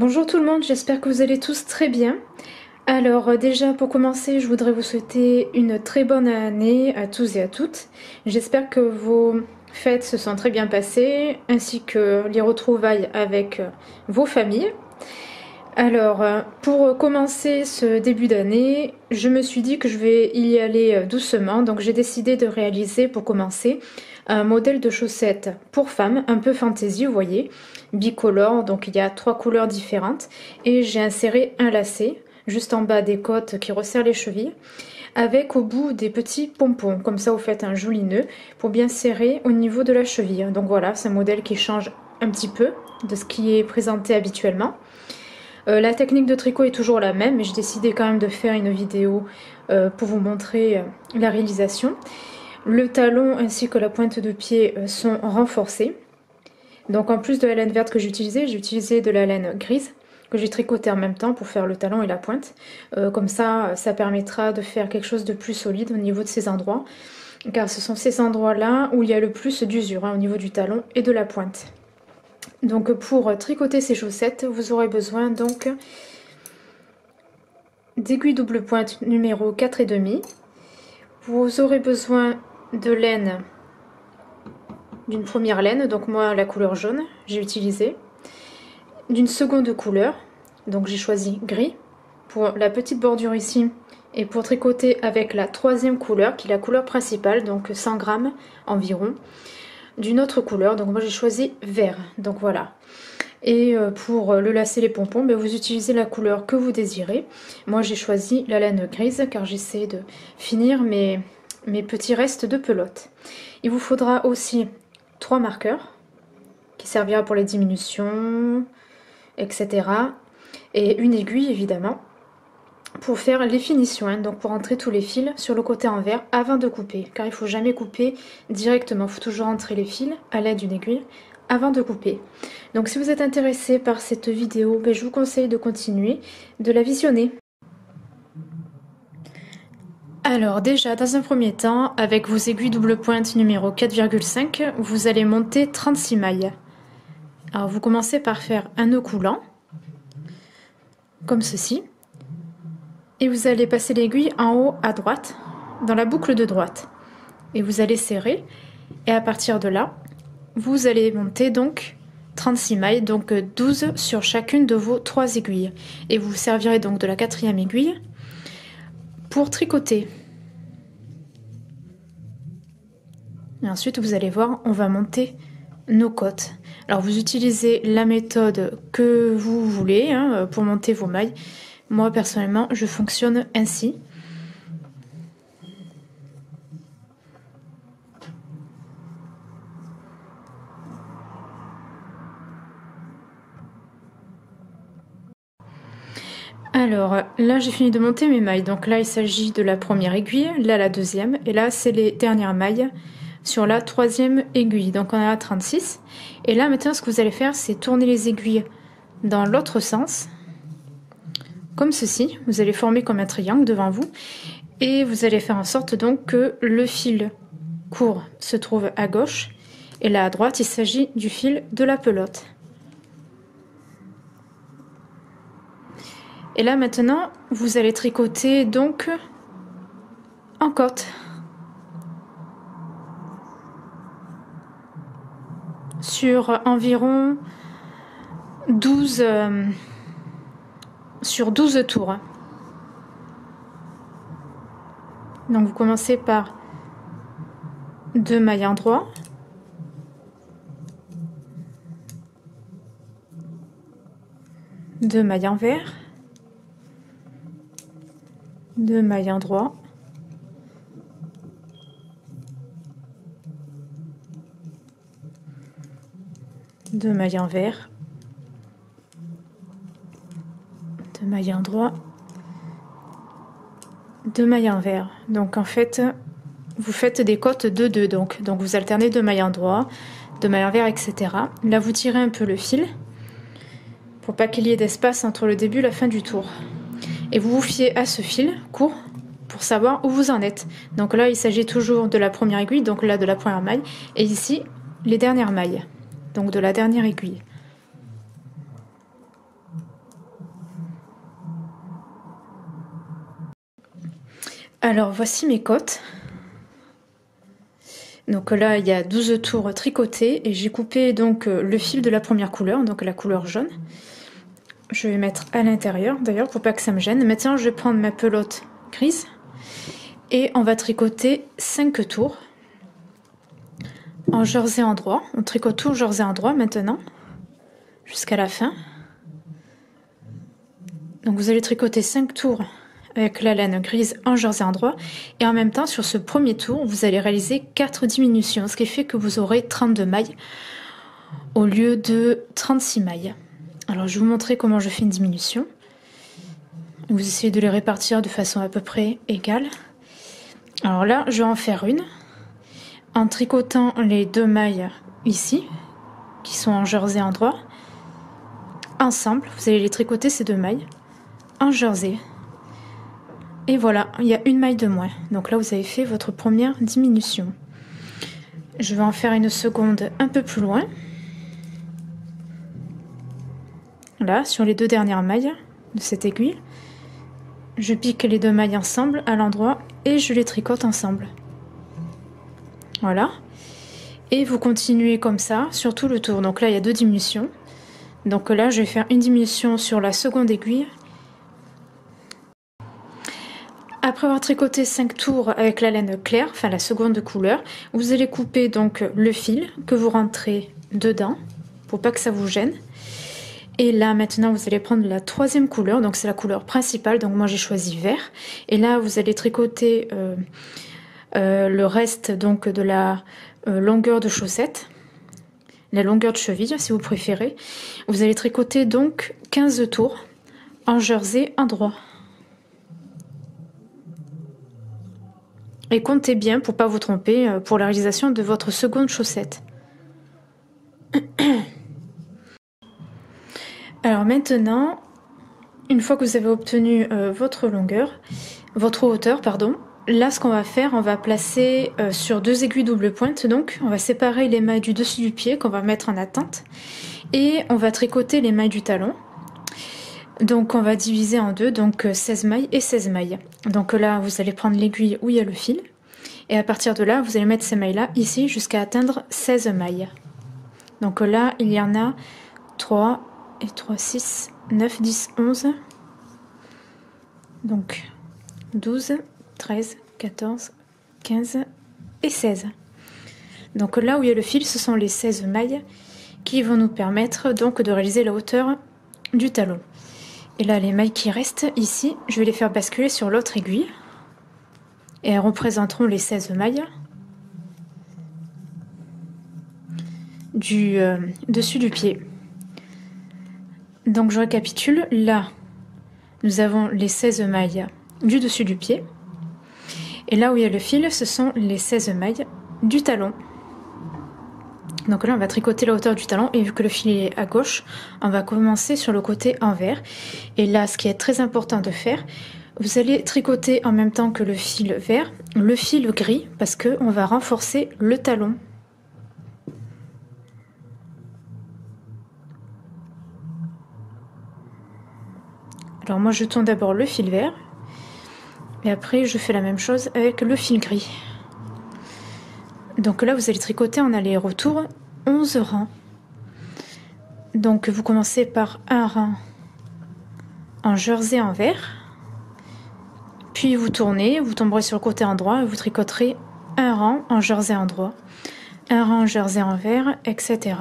Bonjour tout le monde, j'espère que vous allez tous très bien. Alors déjà pour commencer, je voudrais vous souhaiter une très bonne année à tous et à toutes. J'espère que vos fêtes se sont très bien passées, ainsi que les retrouvailles avec vos familles. Alors pour commencer ce début d'année, je me suis dit que je vais y aller doucement, donc j'ai décidé de réaliser pour commencer un modèle de chaussettes pour femmes, un peu fantaisie, vous voyez, bicolore, donc il y a 3 couleurs différentes, et j'ai inséré un lacet juste en bas des côtes qui resserrent les chevilles, avec au bout des petits pompons, comme ça vous faites un joli nœud pour bien serrer au niveau de la cheville. Donc voilà, c'est un modèle qui change un petit peu de ce qui est présenté habituellement. La technique de tricot est toujours la même, mais j'ai décidé quand même de faire une vidéo pour vous montrer la réalisation. Le talon ainsi que la pointe de pied sont renforcés. Donc en plus de la laine verte que j'ai utilisé de la laine grise que j'ai tricoté en même temps pour faire le talon et la pointe. Comme ça permettra de faire quelque chose de plus solide au niveau de ces endroits, car ce sont ces endroits-là où il y a le plus d'usure, au niveau du talon et de la pointe. Donc pour tricoter ces chaussettes, vous aurez besoin donc d'aiguilles double pointe numéro 4,5. Vous aurez besoin de laine, d'une première laine, donc moi la couleur jaune j'ai utilisé, d'une seconde couleur, donc j'ai choisi gris pour la petite bordure ici, et pour tricoter avec la troisième couleur qui est la couleur principale, donc 100 grammes environ, d'une autre couleur, donc moi j'ai choisi vert, donc voilà. Et pour le lacet, les pompons, vous utilisez la couleur que vous désirez. Moi j'ai choisi la laine grise car j'essaie de finir mes petits restes de pelote. Il vous faudra aussi 3 marqueurs qui servira pour les diminutions, etc. Et une aiguille évidemment pour faire les finitions, donc pour entrer tous les fils sur le côté envers avant de couper, car il ne faut jamais couper directement, il faut toujours entrer les fils à l'aide d'une aiguille avant de couper. Donc si vous êtes intéressé par cette vidéo, je vous conseille de continuer de la visionner. Alors déjà, dans un premier temps, avec vos aiguilles double pointe numéro 4,5, vous allez monter 36 mailles. Alors vous commencez par faire un nœud coulant, comme ceci, et vous allez passer l'aiguille en haut à droite, dans la boucle de droite, et vous allez serrer, et à partir de là, vous allez monter donc 36 mailles, donc 12 sur chacune de vos 3 aiguilles, et vous vous servirez donc de la 4e aiguille pour tricoter. Et ensuite vous allez voir, on va monter nos côtes. Alors vous utilisez la méthode que vous voulez pour monter vos mailles. Moi personnellement je fonctionne ainsi. Alors là j'ai fini de monter mes mailles, donc là il s'agit de la première aiguille, là la deuxième, et là c'est les dernières mailles sur la 3e aiguille, donc on a 36. Et là maintenant ce que vous allez faire c'est tourner les aiguilles dans l'autre sens, comme ceci, vous allez former comme un triangle devant vous, et vous allez faire en sorte donc que le fil court se trouve à gauche, et là à droite il s'agit du fil de la pelote. Et là maintenant, vous allez tricoter donc en côte. Sur environ 12 tours. Donc vous commencez par 2 mailles endroits. Deux mailles envers. 2 mailles endroits. Deux mailles envers. 2 mailles endroits. 2 mailles envers. Donc en fait, vous faites des côtes de 2 donc vous alternez 2 mailles endroits, 2 mailles envers, etc. Là vous tirez un peu le fil pour pas qu'il y ait d'espace entre le début et la fin du tour. Et vous vous fiez à ce fil court pour savoir où vous en êtes. Donc là, il s'agit toujours de la première aiguille, donc là de la première maille, et ici les dernières mailles, donc de la dernière aiguille. Alors voici mes côtes. Donc là il y a 12 tours tricotés et j'ai coupé donc le fil de la première couleur, donc la couleur jaune. Je vais mettre à l'intérieur d'ailleurs pour pas que ça me gêne. Maintenant je vais prendre ma pelote grise et on va tricoter 5 tours en jersey endroit. On tricote tout jersey endroit maintenant jusqu'à la fin. Donc vous allez tricoter 5 tours avec la laine grise en jersey endroit et en même temps sur ce premier tour vous allez réaliser 4 diminutions, ce qui fait que vous aurez 32 mailles au lieu de 36 mailles. Alors je vais vous montrer comment je fais une diminution. Vous essayez de les répartir de façon à peu près égale. Alors là je vais en faire une en tricotant les 2 mailles ici qui sont en jersey endroit ensemble. Vous allez les tricoter ces 2 mailles en jersey. Et voilà, il y a une maille de moins. Donc là, vous avez fait votre première diminution. Je vais en faire une seconde un peu plus loin. Là, sur les 2 dernières mailles de cette aiguille. Je pique les 2 mailles ensemble à l'endroit et je les tricote ensemble. Voilà. Et vous continuez comme ça sur tout le tour. Donc là, il y a 2 diminutions. Donc là, je vais faire une diminution sur la seconde aiguille. Après avoir tricoté 5 tours avec la laine claire, enfin la seconde couleur, vous allez couper donc le fil que vous rentrez dedans pour pas que ça vous gêne. Et là maintenant vous allez prendre la 3e couleur, donc c'est la couleur principale, donc moi j'ai choisi vert. Et là vous allez tricoter le reste donc de la longueur de chaussette, la longueur de cheville si vous préférez. Vous allez tricoter donc 15 tours en jersey endroit. Et comptez bien pour pas vous tromper pour la réalisation de votre seconde chaussette. Alors maintenant, une fois que vous avez obtenu votre hauteur, pardon, là ce qu'on va faire, on va placer sur 2 aiguilles double pointe, donc on va séparer les mailles du dessus du pied qu'on va mettre en attente et on va tricoter les mailles du talon. Donc on va diviser en 2, donc 16 mailles et 16 mailles. Donc là vous allez prendre l'aiguille où il y a le fil et à partir de là vous allez mettre ces mailles là ici jusqu'à atteindre 16 mailles. Donc là il y en a 3 et 3, 6, 9, 10, 11. Donc 12, 13, 14, 15 et 16. Donc là où il y a le fil, ce sont les 16 mailles qui vont nous permettre donc de réaliser la hauteur du talon. Et là, les mailles qui restent ici, je vais les faire basculer sur l'autre aiguille. Et elles représenteront les 16 mailles du dessus du pied. Donc je récapitule. Là, nous avons les 16 mailles du dessus du pied. Et là où il y a le fil, ce sont les 16 mailles du talon. Donc là on va tricoter la hauteur du talon et vu que le fil est à gauche, on va commencer sur le côté envers. Et là ce qui est très important de faire, vous allez tricoter en même temps que le fil vert, le fil gris parce que on va renforcer le talon. Alors moi je tourne d'abord le fil vert et après je fais la même chose avec le fil gris. Donc là vous allez tricoter en aller-retour 11 rangs. Donc vous commencez par un rang en jersey en vert, puis vous tournez, vous tomberez sur le côté endroit et vous tricoterez un rang en jersey endroit, un rang en jersey en vert, etc.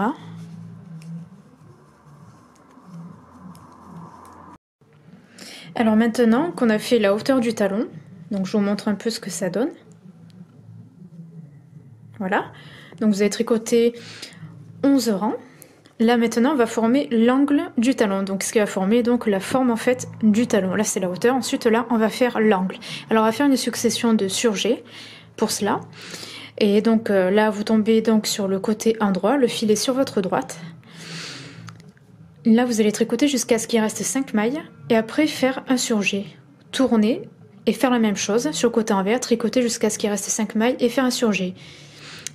Alors maintenant qu'on a fait la hauteur du talon, donc je vous montre un peu ce que ça donne. Voilà, donc vous avez tricoté 11 rangs. Là maintenant on va former l'angle du talon, donc ce qui va former donc la forme en fait du talon. Là c'est la hauteur, ensuite là on va faire l'angle. Alors on va faire une succession de surjets pour cela. Et donc là vous tombez donc sur le côté endroit, le fil est sur votre droite. Là vous allez tricoter jusqu'à ce qu'il reste 5 mailles et après faire un surjet. Tourner et faire la même chose sur le côté envers, tricoter jusqu'à ce qu'il reste 5 mailles et faire un surjet.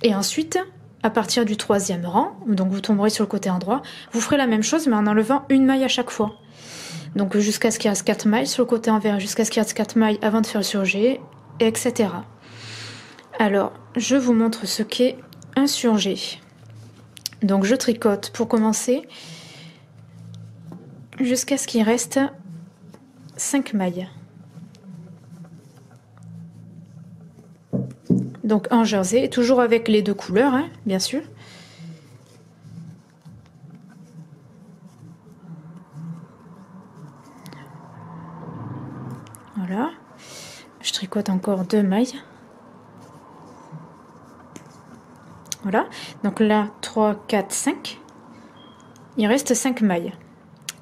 Et ensuite, à partir du 3e rang, donc vous tomberez sur le côté endroit, vous ferez la même chose mais en enlevant une maille à chaque fois. Donc jusqu'à ce qu'il reste 4 mailles sur le côté envers, jusqu'à ce qu'il reste 4 mailles avant de faire le surjet, etc. Alors, je vous montre ce qu'est un surjet. Donc je tricote pour commencer jusqu'à ce qu'il reste 5 mailles. Donc en jersey, toujours avec les deux couleurs, hein, bien sûr. Voilà. Je tricote encore 2 mailles. Voilà. Donc là, 3, 4, 5. Il reste 5 mailles.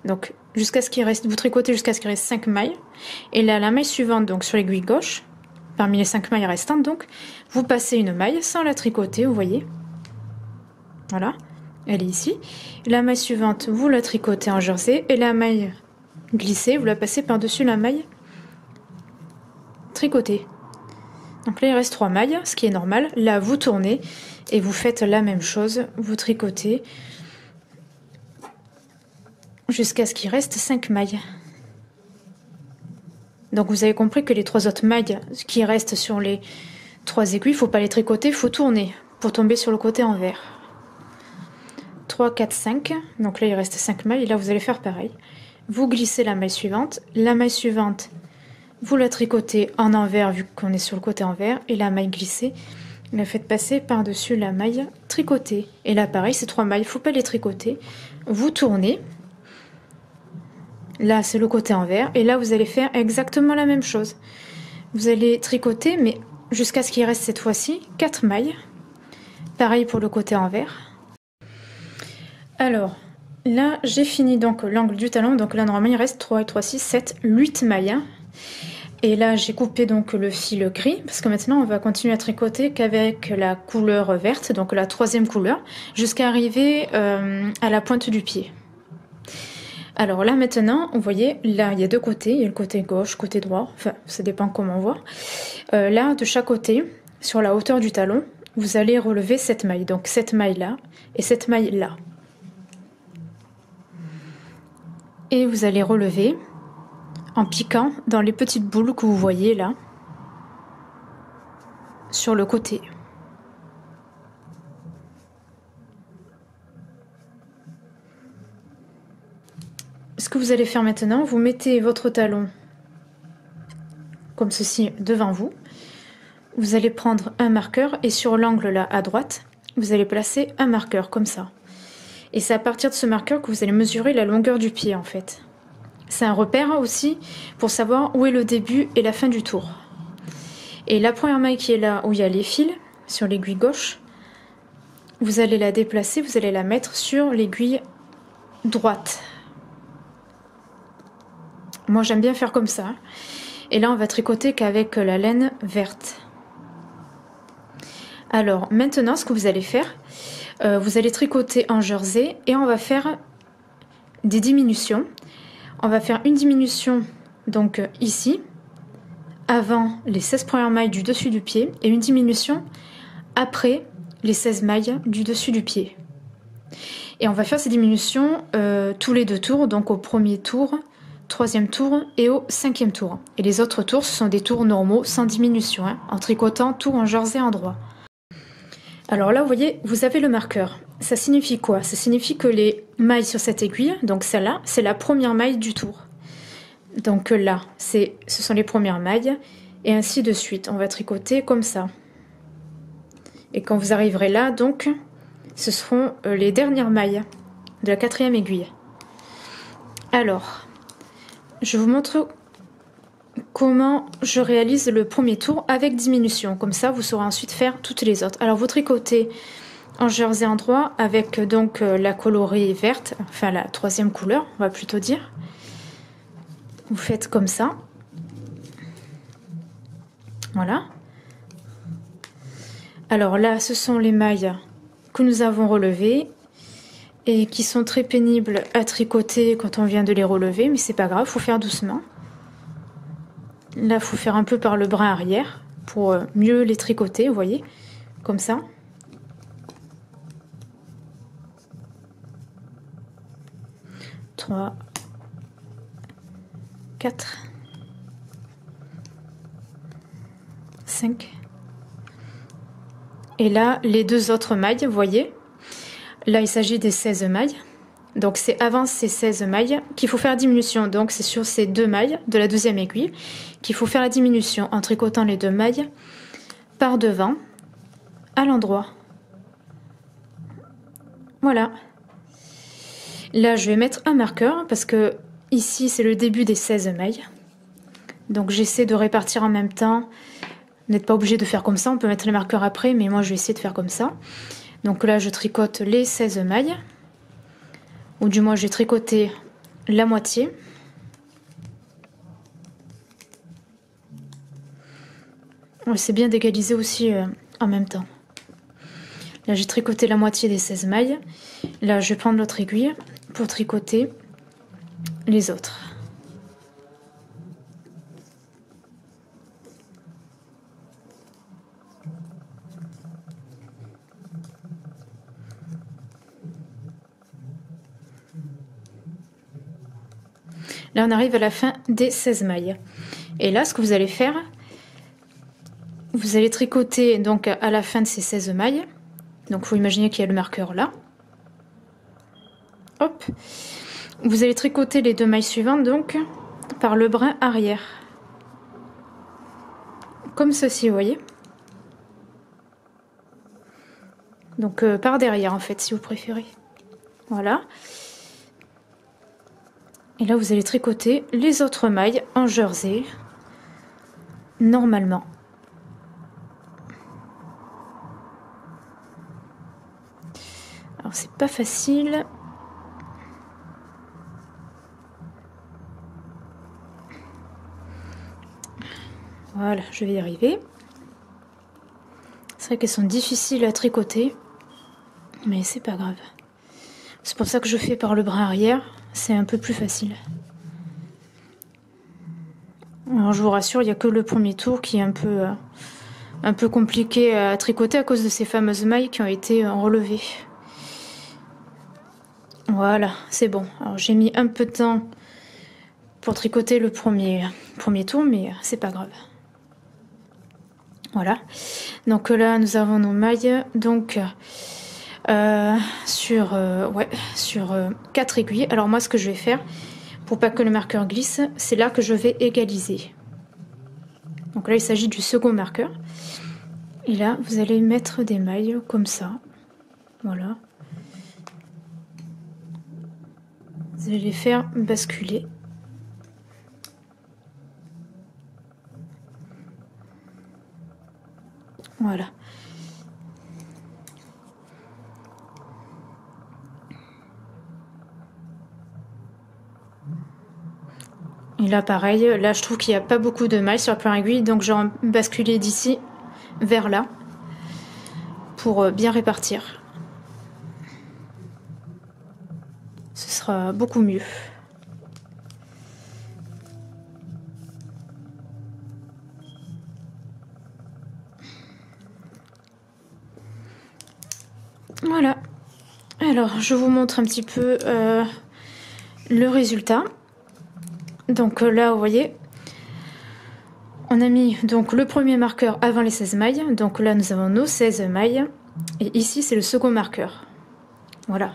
Donc jusqu'à ce qu'il reste, vous tricotez jusqu'à ce qu'il reste 5 mailles. Et là, la maille suivante, donc sur l'aiguille gauche, parmi les 5 mailles restantes, donc, vous passez une maille sans la tricoter, vous voyez. Voilà, elle est ici. La maille suivante, vous la tricotez en jersey. Et la maille glissée, vous la passez par-dessus la maille tricotée. Donc là, il reste 3 mailles, ce qui est normal. Là, vous tournez et vous faites la même chose. Vous tricotez jusqu'à ce qu'il reste 5 mailles. Donc vous avez compris que les 3 autres mailles qui restent sur les 3 aiguilles, il ne faut pas les tricoter, il faut tourner pour tomber sur le côté envers. 3, 4, 5. Donc là, il reste 5 mailles et là, vous allez faire pareil. Vous glissez la maille suivante. La maille suivante, vous la tricotez en envers vu qu'on est sur le côté envers. Et la maille glissée, la faites passer par-dessus la maille tricotée. Et là, pareil, ces 3 mailles, il ne faut pas les tricoter. Vous tournez. Là, c'est le côté envers. Et là, vous allez faire exactement la même chose. Vous allez tricoter, mais jusqu'à ce qu'il reste cette fois-ci 4 mailles. Pareil pour le côté envers. Alors, là, j'ai fini donc l'angle du talon. Donc là, normalement, il reste 3 et 3, 6, 7, 8 mailles. Et là, j'ai coupé donc le fil gris. Parce que maintenant, on va continuer à tricoter qu'avec la couleur verte. Donc la 3e couleur. Jusqu'à arriver à la pointe du pied. Alors là maintenant, vous voyez, là il y a 2 côtés, il y a le côté gauche, côté droit, enfin ça dépend comment on voit. Là de chaque côté, sur la hauteur du talon, vous allez relever cette maille, donc cette maille là et cette maille là. Et vous allez relever en piquant dans les petites boules que vous voyez là, sur le côté. Ce que vous allez faire maintenant, vous mettez votre talon comme ceci devant vous. Vous allez prendre un marqueur et sur l'angle là à droite, vous allez placer un marqueur comme ça. Et c'est à partir de ce marqueur que vous allez mesurer la longueur du pied en fait. C'est un repère aussi pour savoir où est le début et la fin du tour. Et la première maille qui est là où il y a les fils, sur l'aiguille gauche, vous allez la déplacer, vous allez la mettre sur l'aiguille droite. Moi j'aime bien faire comme ça. Et là on va tricoter qu'avec la laine verte. Alors maintenant ce que vous allez faire, vous allez tricoter en jersey et on va faire des diminutions. On va faire une diminution donc ici, avant les 16 premières mailles du dessus du pied et une diminution après les 16 mailles du dessus du pied. Et on va faire ces diminutions tous les 2 tours, donc au premier tour, 3e tour et au 5e tour. Et les autres tours, ce sont des tours normaux, sans diminution, hein, en tricotant tout en jersey endroit. Alors là, vous voyez, vous avez le marqueur. Ça signifie quoi? Ça signifie que les mailles sur cette aiguille, donc celle-là, c'est la première maille du tour. Donc là, ce sont les premières mailles, et ainsi de suite. On va tricoter comme ça. Et quand vous arriverez là, donc, ce seront les dernières mailles de la 4e aiguille. Alors, je vous montre comment je réalise le premier tour avec diminution. Comme ça, vous saurez ensuite faire toutes les autres. Alors, vous tricotez en jersey endroit avec donc la colorie verte, enfin la 3e couleur, on va plutôt dire. Vous faites comme ça. Voilà. Alors là, ce sont les mailles que nous avons relevées et qui sont très pénibles à tricoter quand on vient de les relever, mais c'est pas grave, il faut faire doucement. Là, il faut faire un peu par le brin arrière pour mieux les tricoter, vous voyez, comme ça. Trois, 4. 5. Et là, les deux autres mailles, vous voyez, là il s'agit des 16 mailles. Donc c'est avant ces 16 mailles qu'il faut faire la diminution. Donc c'est sur ces deux mailles de la deuxième aiguille qu'il faut faire la diminution en tricotant les deux mailles par devant à l'endroit. Voilà. Là je vais mettre un marqueur parce que ici c'est le début des 16 mailles. Donc j'essaie de répartir en même temps. Vous n'êtes pas obligé de faire comme ça, on peut mettre les marqueurs après, mais moi je vais essayer de faire comme ça. Donc là je tricote les 16 mailles. Ou du moins je vais tricoter la moitié. C'est bien d'égaliser aussi en même temps. Là j'ai tricoté la moitié des 16 mailles. Là je vais prendre l'autre aiguille pour tricoter les autres. Là on arrive à la fin des 16 mailles. Et là ce que vous allez faire, vous allez tricoter donc à la fin de ces 16 mailles. Donc il faut imaginer qu'il y a le marqueur là. Hop. Vous allez tricoter les deux mailles suivantes donc par le brin arrière. Comme ceci, vous voyez. Donc par derrière en fait si vous préférez. Voilà. Et là vous allez tricoter les autres mailles en jersey normalement. Alors c'est pas facile. Voilà, je vais y arriver. C'est vrai qu'elles sont difficiles à tricoter, mais c'est pas grave. C'est pour ça que je fais par le brin arrière, c'est un peu plus facile. Alors je vous rassure, il n'y a que le premier tour qui est un peu compliqué à tricoter à cause de ces fameuses mailles qui ont été relevées. Voilà, c'est bon. Alors j'ai mis un peu de temps pour tricoter le premier tour, mais c'est pas grave. Voilà. Donc là, nous avons nos mailles. Donc sur 4 aiguilles. Alors moi, ce que je vais faire, pour pas que le marqueur glisse, c'est là que je vais égaliser. Donc là, il s'agit du second marqueur. Et là, vous allez mettre des mailles comme ça. Voilà. Vous allez les faire basculer. Voilà. Et là pareil, là je trouve qu'il n'y a pas beaucoup de mailles sur la première aiguille, donc je vais basculer d'ici vers là pour bien répartir. Ce sera beaucoup mieux. Voilà. Alors je vous montre un petit peu le résultat. Donc là vous voyez, on a mis donc le premier marqueur avant les 16 mailles. Donc là nous avons nos 16 mailles. Et ici c'est le second marqueur. Voilà.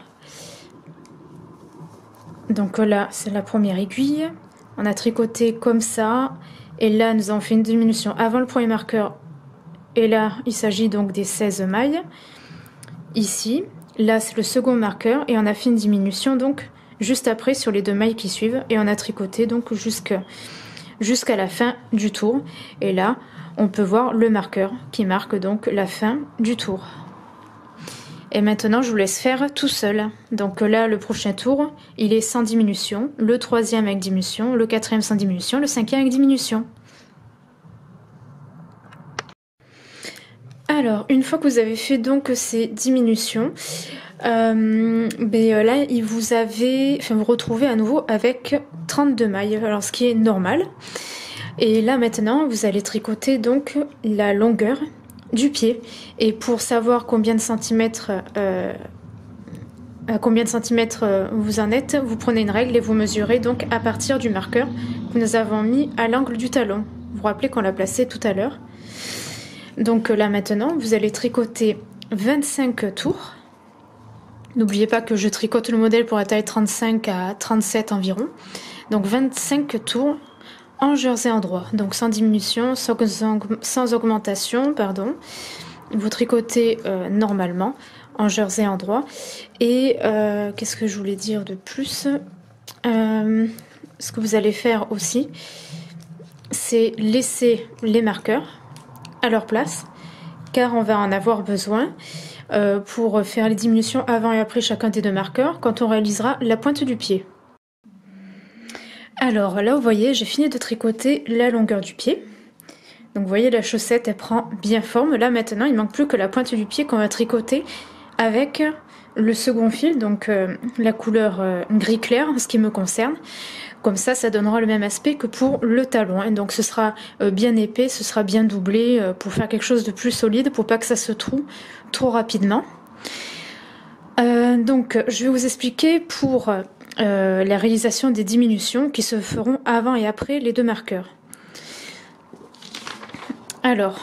Donc là c'est la première aiguille. On a tricoté comme ça. Et là nous avons fait une diminution avant le premier marqueur. Et là il s'agit donc des 16 mailles. Ici, là c'est le second marqueur. Et on a fait une diminution donc juste après sur les deux mailles qui suivent. Et on a tricoté donc jusqu'à la fin du tour. Et là on peut voir le marqueur qui marque donc la fin du tour. Et maintenant je vous laisse faire tout seul. Donc là le prochain tour il est sans diminution, le troisième avec diminution, le quatrième sans diminution, le cinquième avec diminution. Alors une fois que vous avez fait donc ces diminutions, là vous retrouvez à nouveau avec 32 mailles, alors ce qui est normal. Et là maintenant vous allez tricoter donc la longueur du pied, et pour savoir combien de centimètres vous en êtes, vous prenez une règle et vous mesurez donc à partir du marqueur que nous avons mis à l'angle du talon. Vous vous rappelez qu'on l'a placé tout à l'heure. Donc là maintenant, vous allez tricoter 25 tours. N'oubliez pas que je tricote le modèle pour la taille 35 à 37 environ. Donc 25 tours en jersey endroit, donc sans diminution, sans augmentation, pardon. Vous tricotez normalement en jersey endroit. Et qu'est-ce que je voulais dire de plus? Ce que vous allez faire aussi, c'est laisser les marqueurs à leur place, car on va en avoir besoin pour faire les diminutions avant et après chacun des deux marqueurs quand on réalisera la pointe du pied. Alors là, vous voyez, j'ai fini de tricoter la longueur du pied. Donc vous voyez, la chaussette, elle prend bien forme. Là maintenant, il manque plus que la pointe du pied qu'on va tricoter avec le second fil, donc la couleur gris clair en ce qui me concerne. Comme ça donnera le même aspect que pour le talon. Hein. Donc ce sera bien épais, ce sera bien doublé pour faire quelque chose de plus solide, pour pas que ça se troue trop rapidement. Donc je vais vous expliquer pour la réalisation des diminutions qui se feront avant et après les deux marqueurs. Alors,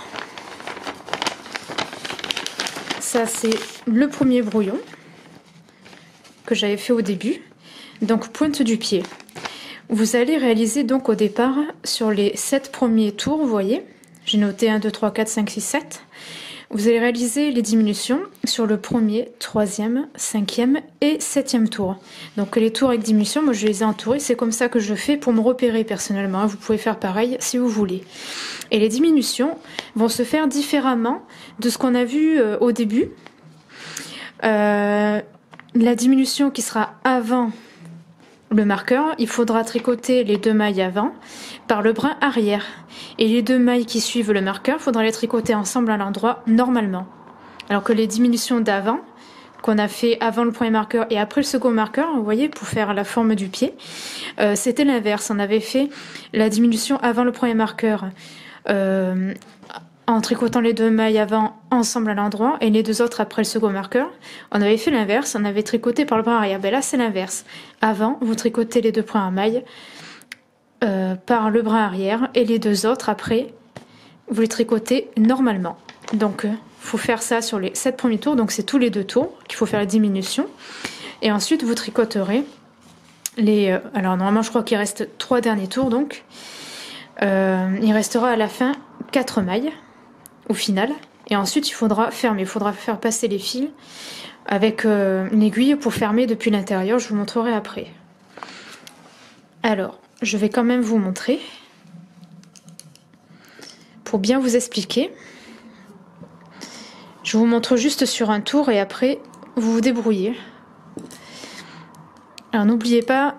ça c'est le premier brouillon que j'avais fait au début. Donc pointe du pied. Vous allez réaliser donc au départ sur les 7 premiers tours, vous voyez, j'ai noté 1, 2, 3, 4, 5, 6, 7. Vous allez réaliser les diminutions sur le premier, troisième, cinquième et septième tour. Donc les tours avec diminution, moi je les ai entourés, c'est comme ça que je fais pour me repérer personnellement. Vous pouvez faire pareil si vous voulez. Et les diminutions vont se faire différemment de ce qu'on a vu au début. La diminution qui sera avant le marqueur, il faudra tricoter les 2 mailles avant par le brin arrière. Et les 2 mailles qui suivent le marqueur, il faudra les tricoter ensemble à l'endroit normalement. Alors que les diminutions d'avant, qu'on a fait avant le premier marqueur et après le second marqueur, vous voyez, pour faire la forme du pied, c'était l'inverse. On avait fait la diminution avant le premier marqueur en tricotant les 2 mailles avant ensemble à l'endroit et les 2 autres après le second marqueur. On avait fait l'inverse, on avait tricoté par le brin arrière. Ben là c'est l'inverse. Avant, vous tricotez les 2 premières mailles par le brin arrière et les 2 autres après, vous les tricotez normalement. Donc faut faire ça sur les 7 premiers tours, donc c'est tous les 2 tours qu'il faut faire la diminution. Et ensuite vous tricoterez les... alors normalement je crois qu'il reste 3 derniers tours, donc il restera à la fin 4 mailles au final. Et ensuite il faudra fermer, il faudra faire passer les fils avec une aiguille pour fermer depuis l'intérieur, je vous montrerai après. Alors, je vais quand même vous montrer pour bien vous expliquer. Je vous montre juste sur un tour et après vous vous débrouillez. Alors n'oubliez pas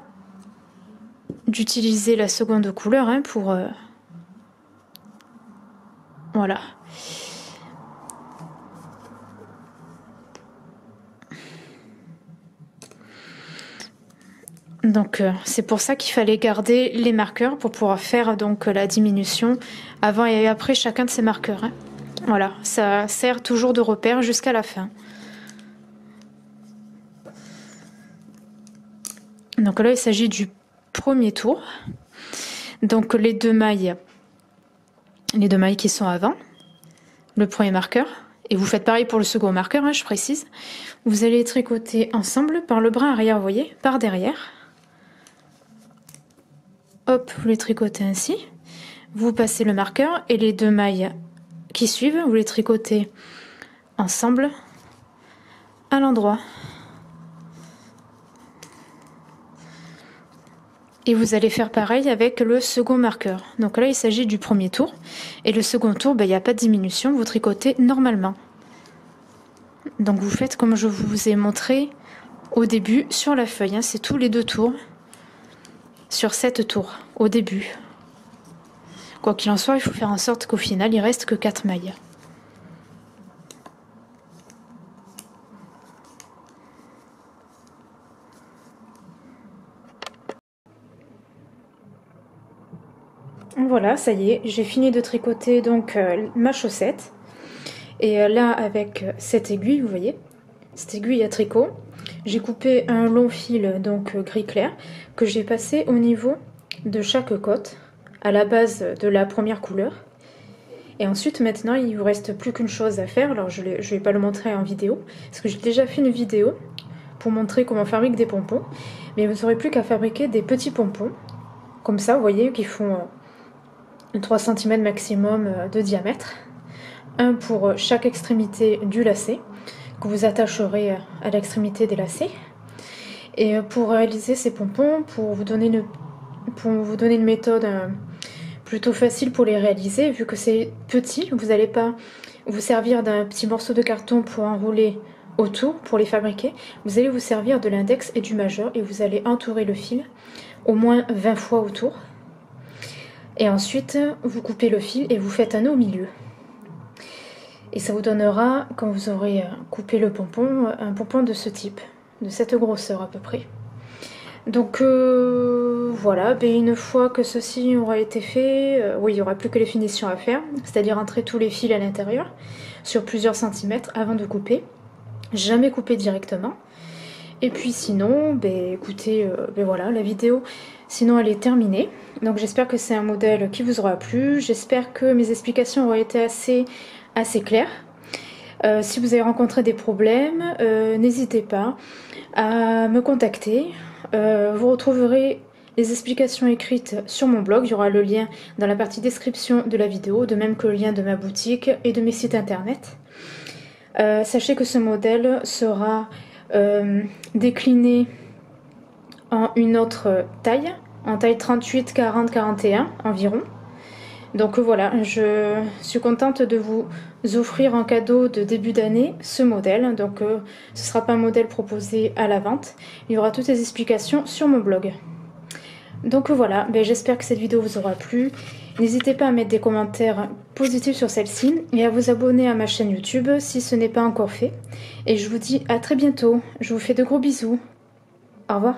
d'utiliser la seconde couleur hein, pour... voilà. Donc c'est pour ça qu'il fallait garder les marqueurs pour pouvoir faire donc la diminution avant et après chacun de ces marqueurs. Hein. Voilà, ça sert toujours de repère jusqu'à la fin. Donc là il s'agit du premier tour. Donc les deux mailles qui sont avant, le premier marqueur. Et vous faites pareil pour le second marqueur, hein, je précise. Vous allez tricoter ensemble par le brin arrière, vous voyez, par derrière. Hop, vous les tricotez ainsi. Vous passez le marqueur et les 2 mailles qui suivent, vous les tricotez ensemble à l'endroit. Et vous allez faire pareil avec le second marqueur. Donc là, il s'agit du premier tour. Et le second tour, il n'y a pas de diminution, vous tricotez normalement. Donc vous faites comme je vous ai montré au début sur la feuille. Hein, c'est tous les 2 tours. Sur 7 tours au début. Quoi qu'il en soit, il faut faire en sorte qu'au final, il reste que 4 mailles. Voilà, ça y est, j'ai fini de tricoter donc ma chaussette. Et là, avec cette aiguille, vous voyez, cette aiguille à tricot, j'ai coupé un long fil donc gris clair que j'ai passé au niveau de chaque côte, à la base de la première couleur. Et ensuite maintenant il vous reste plus qu'une chose à faire. Alors je vais pas le montrer en vidéo parce que j'ai déjà fait une vidéo pour montrer comment on fabrique des pompons, mais vous n'aurez plus qu'à fabriquer des petits pompons comme ça, vous voyez, qui font 3 cm maximum de diamètre, un pour chaque extrémité du lacet que vous attacherez à l'extrémité des lacets. Et pour réaliser ces pompons, pour vous donner une méthode plutôt facile pour les réaliser, vu que c'est petit, vous n'allez pas vous servir d'un petit morceau de carton pour enrouler autour, pour les fabriquer. Vous allez vous servir de l'index et du majeur et vous allez entourer le fil au moins 20 fois autour. Et ensuite, vous coupez le fil et vous faites un nœud au milieu. Et ça vous donnera, quand vous aurez coupé le pompon, un pompon de ce type, de cette grosseur à peu près. Donc voilà, une fois que ceci aura été fait, oui, il n'y aura plus que les finitions à faire, c'est-à-dire entrer tous les fils à l'intérieur sur plusieurs centimètres avant de couper. Jamais couper directement. Et puis sinon, écoutez, voilà, la vidéo, sinon elle est terminée. Donc j'espère que c'est un modèle qui vous aura plu. J'espère que mes explications auront été assez claires. Si vous avez rencontré des problèmes, n'hésitez pas à me contacter. Vous retrouverez les explications écrites sur mon blog. Il y aura le lien dans la partie description de la vidéo, de même que le lien de ma boutique et de mes sites internet. Sachez que ce modèle sera décliné en une autre taille, en taille 38, 40, 41 environ. Donc voilà, je suis contente de vous offrir en cadeau de début d'année ce modèle. Donc ce ne sera pas un modèle proposé à la vente, il y aura toutes les explications sur mon blog. Donc voilà, j'espère que cette vidéo vous aura plu. N'hésitez pas à mettre des commentaires positifs sur celle-ci et à vous abonner à ma chaîne YouTube si ce n'est pas encore fait. Et je vous dis à très bientôt. Je vous fais de gros bisous. Au revoir.